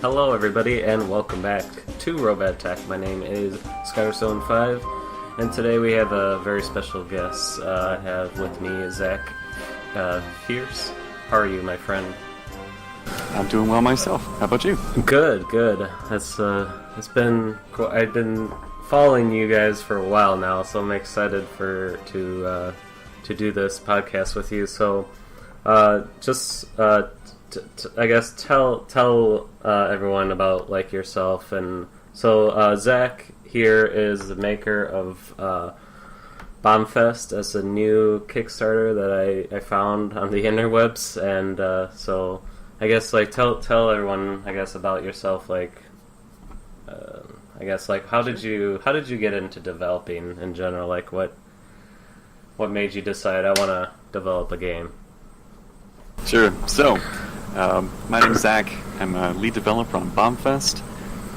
Hello, everybody, and welcome back to Robot Tech. My name is Skyrstone5, and today we have a very special guest. I have with me Zac Fierce. How are you, my friend? I'm doing well myself. How about you? Good. It's been cool. I've been following you guys for a while now, so I'm excited to do this podcast with you. So, I guess tell everyone about like yourself. And so Zac here is the maker of Bombfest. As a new Kickstarter that I found on the interwebs, and so I guess like tell everyone about yourself. Like how did you get into developing in general? Like what made you decide I want to develop a game? Sure. So, my name's Zac. I'm a lead developer on Bombfest,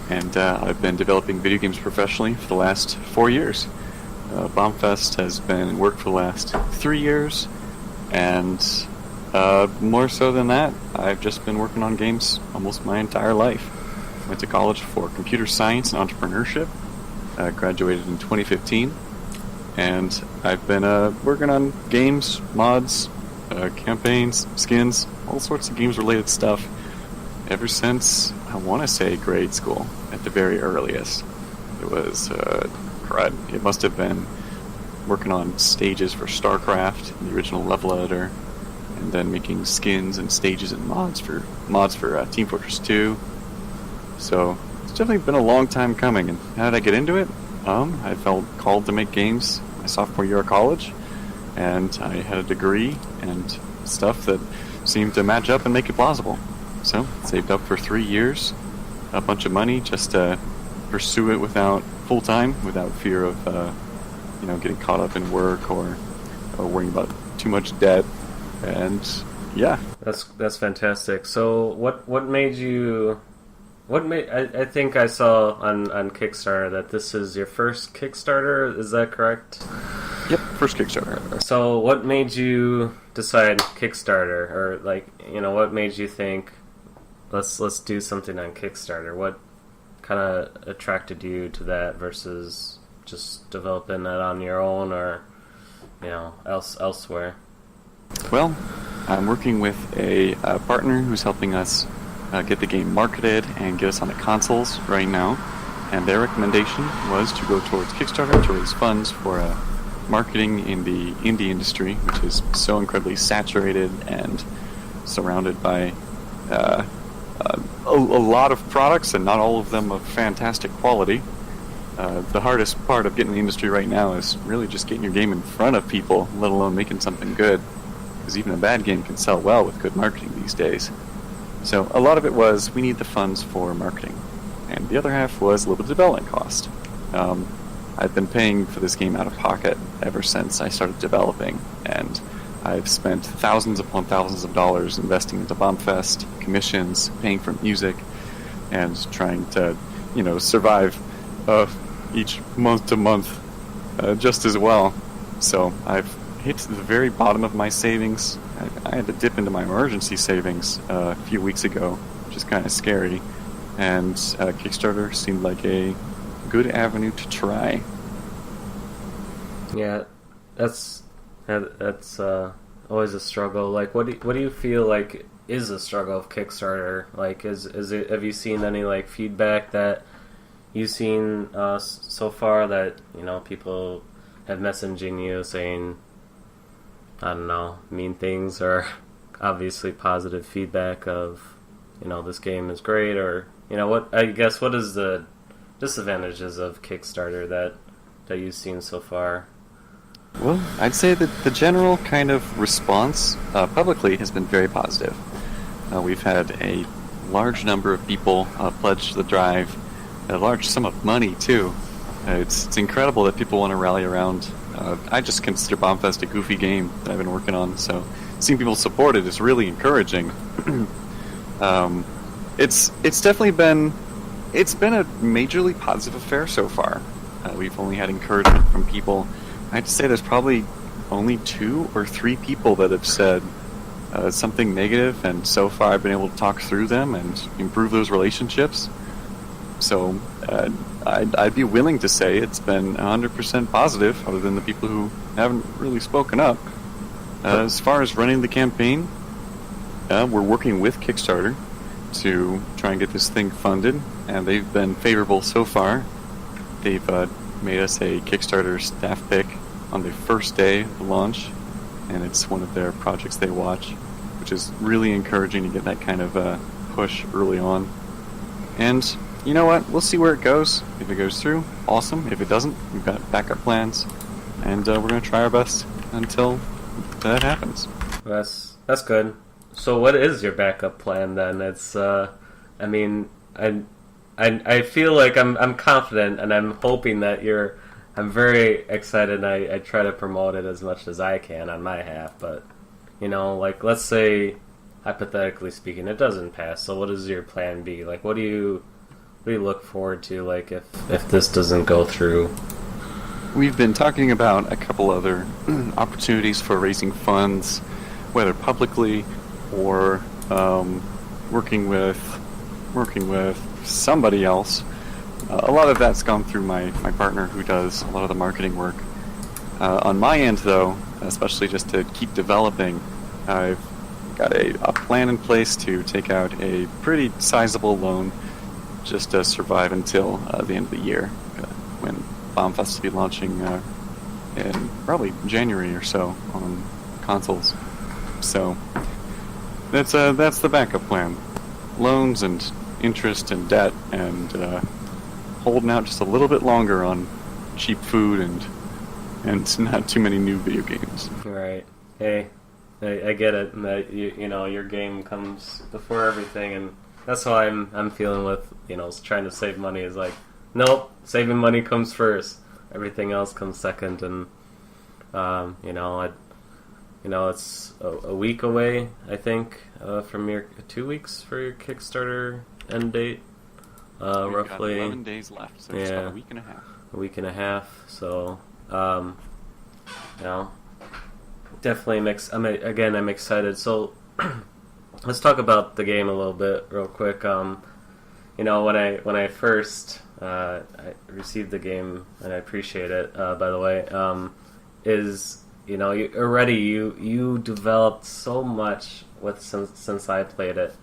and I've been developing video games professionally for the last 4 years. Bombfest has been in work for the last 3 years, and more so than that, I've just been working on games almost my entire life. Went to college for computer science and entrepreneurship, graduated in 2015, and I've been working on games, mods, campaigns, skins, all sorts of games-related stuff ever since, I want to say, grade school at the very earliest. It was, it must have been working on stages for StarCraft, the original level editor, and then making skins and stages and mods for Team Fortress 2. So it's definitely been a long time coming. And how did I get into it? I felt called to make games my sophomore year of college, and I had a degree and stuff that seemed to match up and make it plausible. So saved up for 3 years, a bunch of money just to pursue it without full-time, without fear of getting caught up in work or worrying about too much debt. And yeah, that's fantastic. So what made you? I think I saw on Kickstarter that this is your first Kickstarter. Is that correct? Yep, first Kickstarter. So what made you decide Kickstarter, or what made you think let's do something on Kickstarter? What kind of attracted you to that versus just developing that on your own, or elsewhere? Well, I'm working with a partner who's helping us get the game marketed and get us on the consoles right now, and their recommendation was to go towards Kickstarter to raise funds for marketing in the indie industry, which is so incredibly saturated and surrounded by a lot of products, and not all of them of fantastic quality. The hardest part of getting in the industry right now is really just getting your game in front of people, let alone making something good, because even a bad game can sell well with good marketing these days. So a lot of it was, we need the funds for marketing, and the other half was a little bit of development cost. I've been paying for this game out of pocket ever since I started developing, and I've spent thousands upon thousands of dollars investing into Bombfest, commissions, paying for music, and trying to, survive each month to month just as well. So I've hit the very bottom of my savings. I had to dip into my emergency savings a few weeks ago, which is kind of scary, and Kickstarter seemed like a good avenue to try. Yeah, that's always a struggle. Like, what do you feel like is a struggle of Kickstarter? Like, is it? Have you seen any feedback that you've seen so far that people have messaging you saying, I don't know, mean things, or obviously positive feedback of this game is great, or what is the disadvantages of Kickstarter that you've seen so far? Well, I'd say that the general kind of response publicly has been very positive. We've had a large number of people pledge the drive, a large sum of money too. It's incredible that people want to rally around. I just consider Bombfest a goofy game that I've been working on, so seeing people support it is really encouraging. It's definitely been a majorly positive affair so far. We've only had encouragement from people. I'd say there's probably only 2 or 3 people that have said, something negative, and so far I've been able to talk through them and improve those relationships. So I'd be willing to say it's been 100% positive, other than the people who haven't really spoken up. As far as running the campaign, we're working with Kickstarter to try and get this thing funded, and they've been favorable so far. They've made us a Kickstarter staff pick on the first day of the launch, and it's one of their projects they watch, which is really encouraging to get that kind of push early on. And you know what? We'll see where it goes. If it goes through, awesome. If it doesn't, we've got backup plans, and we're going to try our best until that happens. That's good. So what is your backup plan then? It's I feel like I'm confident, and I'm hoping that I'm very excited, and I try to promote it as much as I can on my half, but like, let's say, hypothetically speaking, it doesn't pass. So what is your plan B? Like, what do you look forward to, like, if this doesn't go through? We've been talking about a couple other opportunities for raising funds, whether publicly or working with somebody else. A lot of that's gone through my partner, who does a lot of the marketing work. On my end, though, especially just to keep developing, I've got a plan in place to take out a pretty sizable loan just to survive until the end of the year, when Bombfest will be launching in probably January or so on consoles. So that's the backup plan: loans and interest and debt, and holding out just a little bit longer on cheap food and not too many new video games. Right. Hey, I get it. That your game comes before everything, and that's how I'm feeling with trying to save money. Is like, nope, saving money comes first. Everything else comes second, and it's a week away, I think, from your 2 weeks for your Kickstarter end date. We've Roughly got 11 days left, so it's about a week and a half. A week and a half. So, definitely I'm excited. So, let's talk about the game a little bit, real quick. When I first I received the game, and I appreciate it, by the way, you developed so much since I played it.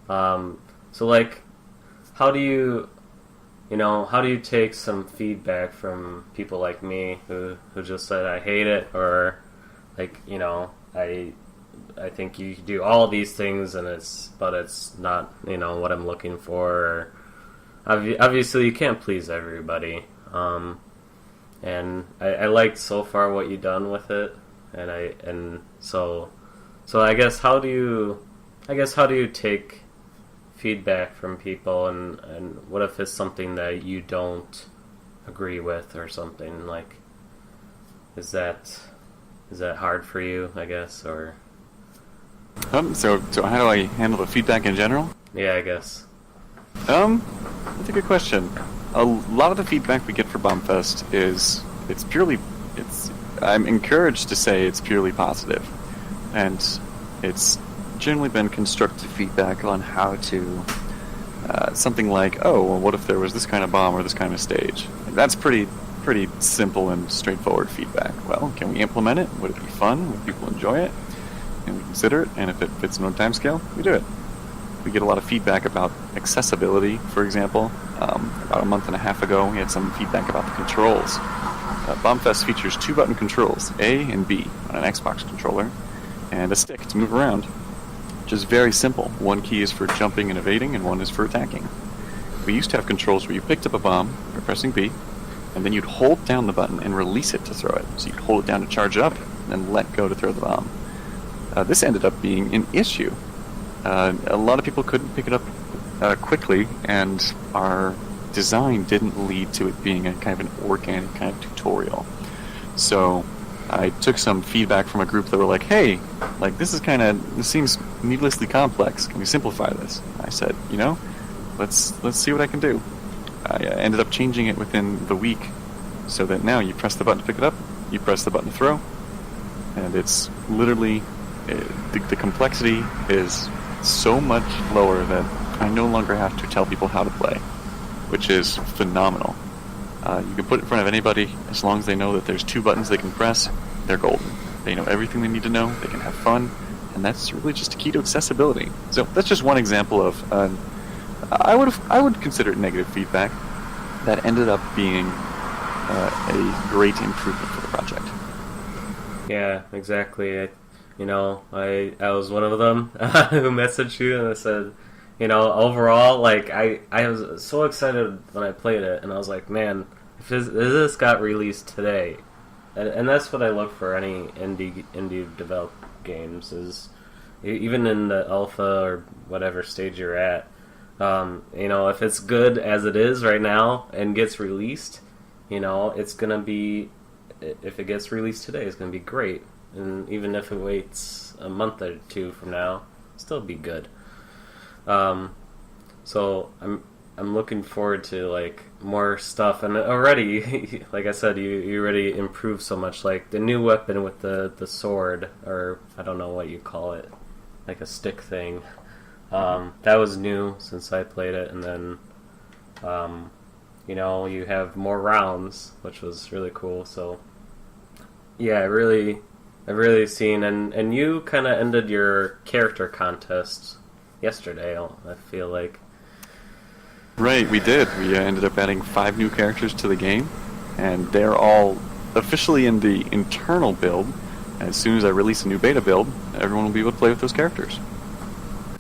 So, like, how do you take some feedback from people like me who just said, I hate it, or like, I think you do all these things, but it's not what I'm looking for. Or, obviously, you can't please everybody, and I liked so far what you've done with it, and so I guess how do you take feedback from people, and what if it's something that you don't agree with or something? Like, is that hard for you, I guess, or? So how do I handle the feedback in general? Yeah, I guess. That's a good question. A lot of the feedback we get for Bombfest I'm encouraged to say it's purely positive, and it's generally been constructive feedback on how to something like, oh, well, what if there was this kind of bomb or this kind of stage? That's pretty simple and straightforward feedback. Well, can we implement it? Would it be fun? Would people enjoy it? Can we consider it? And if it fits in our time scale, we do it. We get a lot of feedback about accessibility, for example. About a month and a half ago, we had some feedback about the controls. Bombfest features 2-button controls, A and B, on an Xbox controller, and a stick to move around, which is very simple. One key is for jumping and evading, and one is for attacking. We used to have controls where you picked up a bomb by pressing B, and then you'd hold down the button and release it to throw it. So you'd hold it down to charge it up, and then let go to throw the bomb. This ended up being an issue. A lot of people couldn't pick it up quickly, and our design didn't lead to it being a kind of an organic kind of tutorial. So I took some feedback from a group that were like, hey, like, this seems needlessly complex. Can we simplify this? I said, let's see what I can do. I ended up changing it within the week, so that now you press the button to pick it up, you press the button to throw, and it's literally the complexity is so much lower that I no longer have to tell people how to play, which is phenomenal. You can put it in front of anybody as long as they know that there's 2 buttons they can press. They're golden. They know everything they need to know. They can have fun, and that's really just a key to accessibility. So that's just one example of I would consider it negative feedback that ended up being a great improvement for the project. Yeah, exactly. I was one of them who messaged you and I said, overall, like I was so excited when I played it, and I was like, man, if this got released today, and that's what I look for any indie developed games is even in the alpha or whatever stage you're at. If it's good as it is right now and gets released, it's gonna be. If it gets released today, it's gonna be great. And even if it waits a month or 2 from now, it'll still be good. So I'm looking forward to like more stuff. And already, like I said, you already improved so much. Like the new weapon with the sword, or I don't know what you call it, like a stick thing. That was new since I played it, and then you have more rounds, which was really cool. So yeah, I've really seen, and you kind of ended your character contest yesterday, I feel like. Right, we did. We ended up adding 5 new characters to the game, and they're all officially in the internal build. As soon as I release a new beta build, everyone will be able to play with those characters.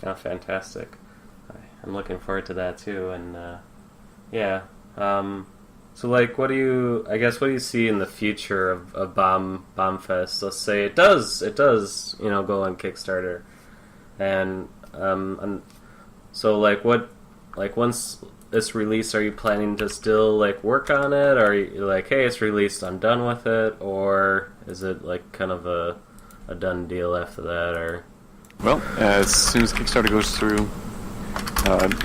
Oh, fantastic. I'm looking forward to that too, and yeah. So like, what do you see in the future of Bombfest? Let's say it does go on Kickstarter, and so like once it's released, are you planning to still like work on it? Or are you like, hey, it's released, I'm done with it, or is it like kind of a done deal after that? Or well, as soon as Kickstarter goes through,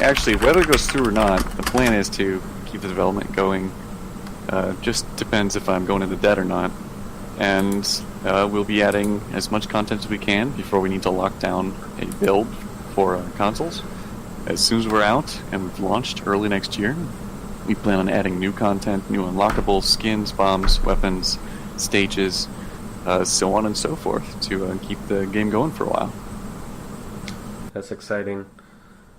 actually whether it goes through or not, the plan is to keep the development going. Just depends if I'm going into debt or not. And we'll be adding as much content as we can before we need to lock down a build for consoles. As soon as we're out and we've launched early next year, we plan on adding new content, new unlockables, skins, bombs, weapons, stages, so on and so forth to keep the game going for a while. That's exciting.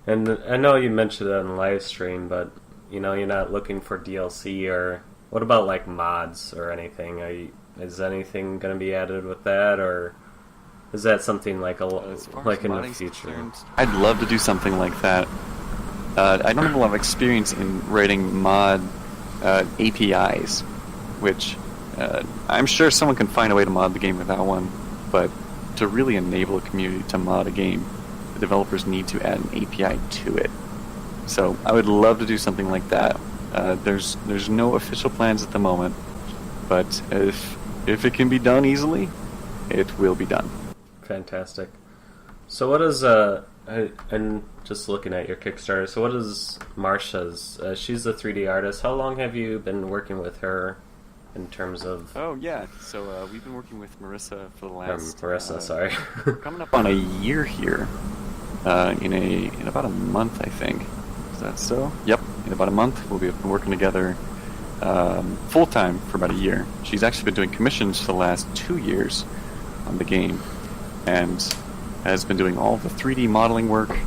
And I know you mentioned it on the live stream, but you're not looking for DLC, or what about like mods or anything? Is anything going to be added with that, or is that something like in the future? I'd love to do something like that. I don't have a lot of experience in writing mod APIs, which I'm sure someone can find a way to mod the game without one, but to really enable a community to mod a game, the developers need to add an API to it. So I would love to do something like that. There's no official plans at the moment, but if it can be done easily, it will be done. Fantastic. So what is and just looking at your Kickstarter, so what is Marsha's? She's a 3D artist. How long have you been working with her in terms of... Oh, yeah. So we've been working with Marissa for the last... sorry. coming up on a year here. In about a month, I think. Is that so? Yep. In about a month, we'll be working together full-time for about a year. She's actually been doing commissions for the last 2 years on the game, and has been doing all the 3D modeling work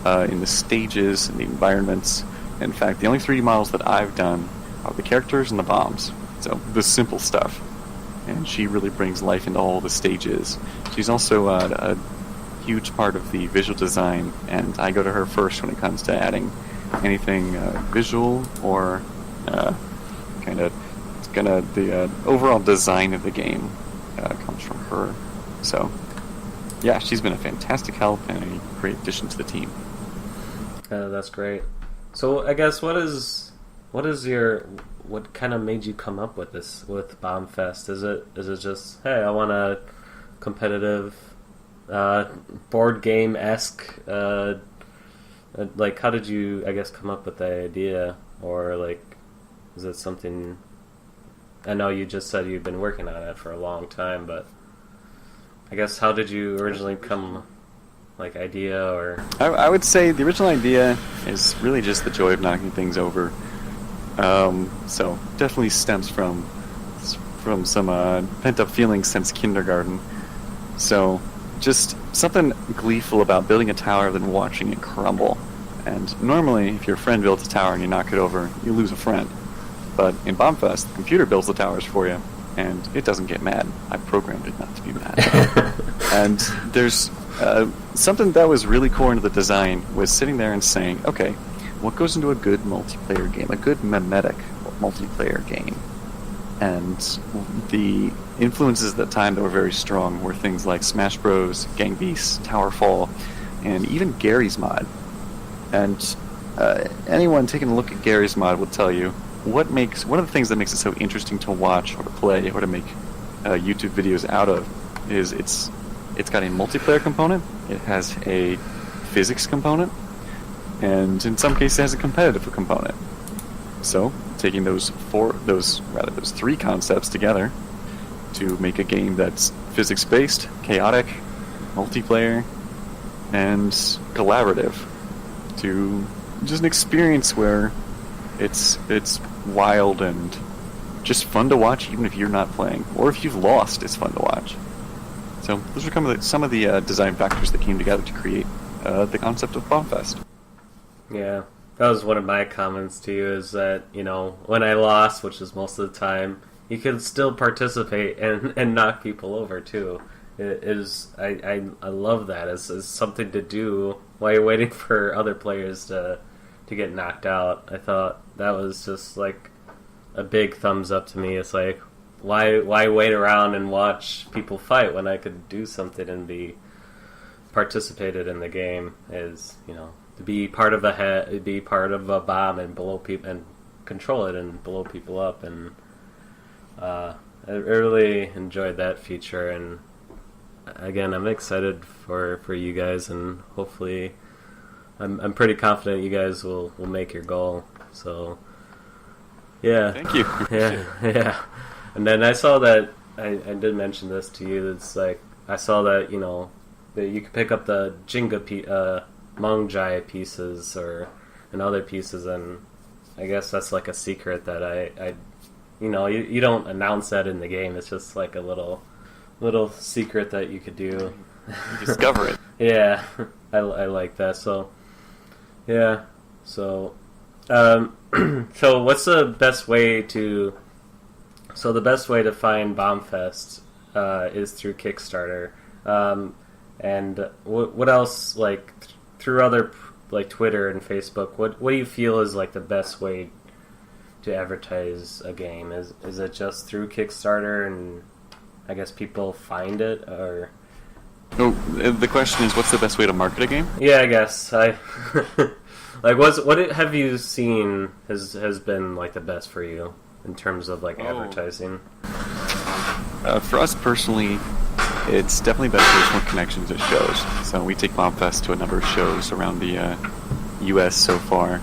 in the stages and the environments. In fact, the only 3D models that I've done are the characters and the bombs. So, the simple stuff. And she really brings life into all the stages. She's also a huge part of the visual design, and I go to her first when it comes to adding anything visual or the overall design of the game comes from her. So, yeah, she's been a fantastic help and a great addition to the team. That's great. So I guess what kind of made you come up with this with Bombfest? Is it just, hey, I want a competitive board game-esque like, how did you, I guess, come up with the idea? Or like, is it something, I know you just said you've been working on it for a long time, but I guess how did you originally come, like, idea or? I would say the original idea is really just the joy of knocking things over. So definitely stems from some pent-up feelings since kindergarten. So just something gleeful about building a tower than watching it crumble. And normally, if your friend builds a tower and you knock it over, you lose a friend. But in Bombfest, the computer builds the towers for you, and it doesn't get mad. I programmed it not to be mad. And there's something that was really core into the design was sitting there and saying, okay, what goes into a good multiplayer game, a good memetic multiplayer game? And the influences at the time that were very strong were things like Smash Bros, Gang Beasts, Towerfall, and even Gary's mod. And anyone taking a look at Gary's mod will tell you one of the things that makes it so interesting to watch or to play or to make YouTube videos out of is it's got a multiplayer component, it has a physics component, and in some cases it has a competitive component. So taking those three concepts together to make a game that's physics-based, chaotic, multiplayer, and collaborative, to just an experience where it's wild and just fun to watch, even if you're not playing, or if you've lost, it's fun to watch. So those are some of the design factors that came together to create the concept of Bombfest. Yeah, that was one of my comments to you, is that, you know, when I lost, which is most of the time, you could still participate and knock people over too. It is, I love that as something to do while you're waiting for other players to get knocked out. I thought that was just like a big thumbs up to me. It's like, why wait around and watch people fight when I could do something and be participated in the game? Is, you know, to be part of be part of a bomb and blow people and control it and blow people up. And I really enjoyed that feature, and again, I'm excited for you guys, and hopefully I'm pretty confident you guys will make your goal. So yeah, thank you. Yeah. And then I saw that I did mention this to you. It's like I saw that, you know, that you could pick up the Jenga Mongjai pieces and other pieces, and I guess that's like a secret that I you know, you don't announce that in the game. It's just like a little secret that you could do. You discover it. Yeah, I like that. So yeah, so so what's the best way to? So the best way to find Bombfest is through Kickstarter, and what else, like through other like Twitter and Facebook? What do you feel is like the best way to advertise a game? Is it just through Kickstarter and I guess people find it, or? Oh, the question is, what's the best way to market a game? Yeah, I guess like what have you seen has been like the best for you in terms of like advertising? For us personally, it's definitely better personal connections at shows. So we take Bombfest to a number of shows around the U.S. so far,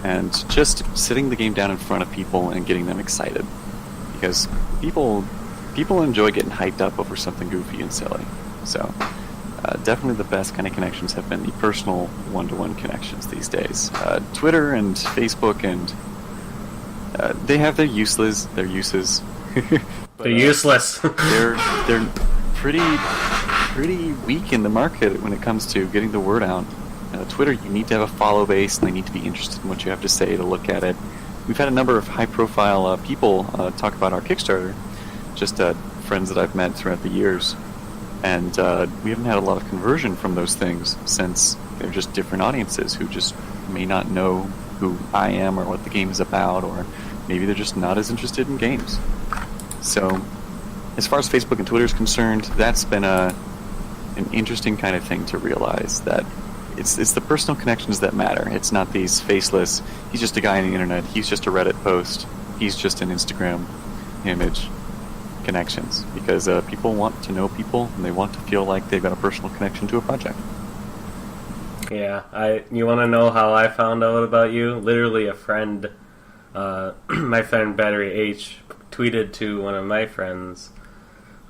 and just sitting the game down in front of people and getting them excited, because people enjoy getting hyped up over something goofy and silly. So definitely the best kind of connections have been the personal one-to-one connections these days. Twitter and Facebook, and they have their uses. They're useless. they're pretty weak in the market when it comes to getting the word out. Twitter, you need to have a follow base, and they need to be interested in what you have to say to look at it. We've had a number of high-profile people talk about our Kickstarter, just friends that I've met throughout the years, and we haven't had a lot of conversion from those things, since they're just different audiences who just may not know who I am or what the game is about, or maybe they're just not as interested in games. So as far as Facebook and Twitter is concerned, that's been an interesting kind of thing to realize, that it's the personal connections that matter. It's not these faceless, he's just a guy on the internet, he's just a Reddit post, he's just an Instagram image connections, because people want to know people, and they want to feel like they've got a personal connection to a project. Yeah, you want to know how I found out about you? Literally a friend, my friend Battery H, tweeted to one of my friends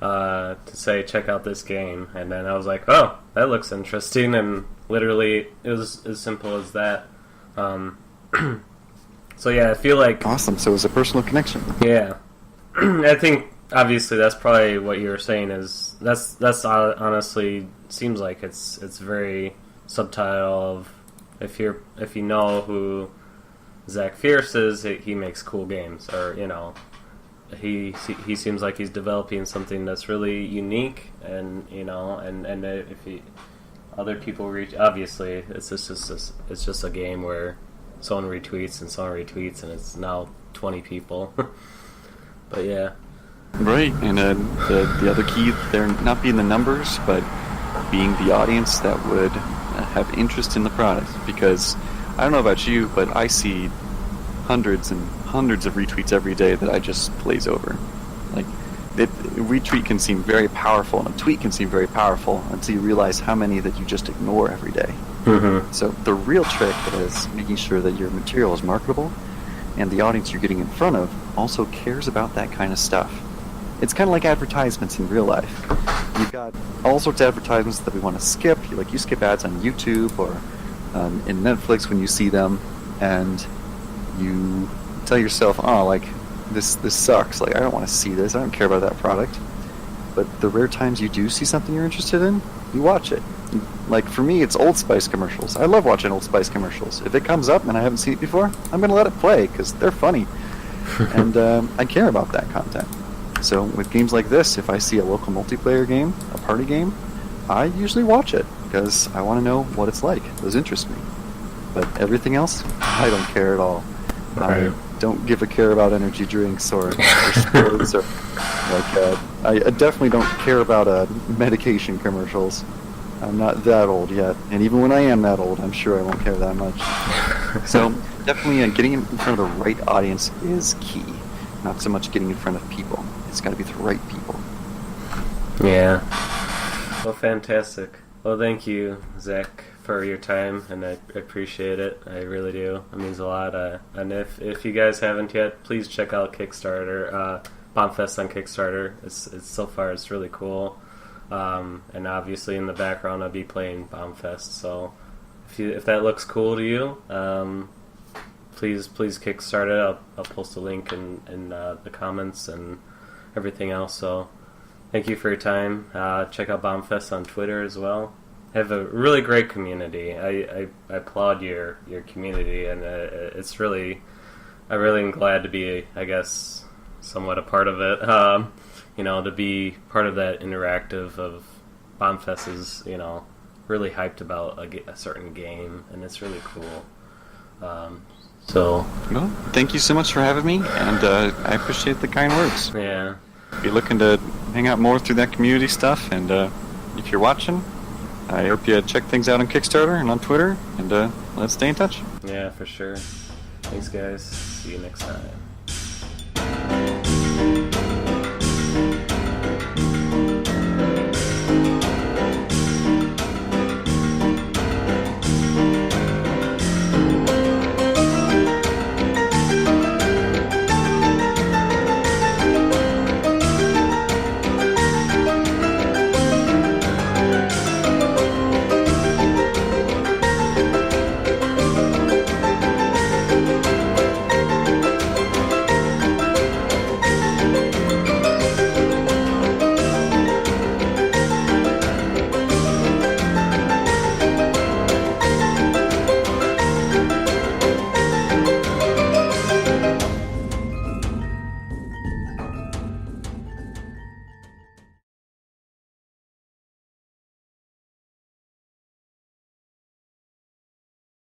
to say check out this game, and then I was like, oh, that looks interesting, and literally it was as simple as that. So yeah, I feel like Awesome. So it was a personal connection. yeah, I think obviously that's probably what you were saying is that's honestly seems like it's very subtitle of if you know who Zac Fierce is, he makes cool games, or he seems like he's developing something that's really unique, and and if other people reach, obviously it's just a game where someone retweets and someone retweets, and it's now 20 people. But yeah. Right, and the other key there, not being the numbers, but being the audience that would have interest in the product. Because I don't know about you, but I see hundreds and hundreds of retweets every day that I just glaze over. Like, a retweet can seem very powerful, and a tweet can seem very powerful until you realize how many that you just ignore every day. Mm-hmm. So the real trick is making sure that your material is marketable, and the audience you're getting in front of also cares about that kind of stuff. It's kind of like advertisements in real life. You've got all sorts of advertisements that we want to skip. You skip ads on YouTube or in Netflix when you see them, and you tell yourself, oh, like, this sucks. Like, I don't want to see this. I don't care about that product. But the rare times you do see something you're interested in, you watch it. Like, for me, it's Old Spice commercials. I love watching Old Spice commercials. If it comes up and I haven't seen it before, I'm going to let it play because they're funny. And I care about that content. So with games like this, if I see a local multiplayer game, a party game, I usually watch it because I want to know what it's like. Those interest me. But everything else, I don't care at all. Right. I don't give a care about energy drinks or sports or I definitely don't care about medication commercials. I'm not that old yet, and even when I am that old, I'm sure I won't care that much. So definitely getting in front of the right audience is key. Not so much getting in front of people. It's got to be the right people. Yeah. Well, fantastic. Well, thank you, Zach, for your time, and I appreciate it. I really do. It means a lot. And if you guys haven't yet, please check out Kickstarter, Bombfest on Kickstarter. It's so far it's really cool. And obviously in the background I'll be playing Bombfest. So if that looks cool to you, please kickstart it. I'll post a link in the comments and everything else. So thank you for your time. Check out Bombfest on Twitter as well. Have a really great community. I applaud your community, and it's really, I really am glad to be, I guess, somewhat a part of it. To be part of that interactive of Bombfest is, really hyped about a certain game, and it's really cool. Well, thank you so much for having me, and I appreciate the kind words. Yeah. Be looking to hang out more through that community stuff, and if you're watching, I hope you check things out on Kickstarter and on Twitter, and let's stay in touch. Yeah, for sure. Thanks, guys. See you next time.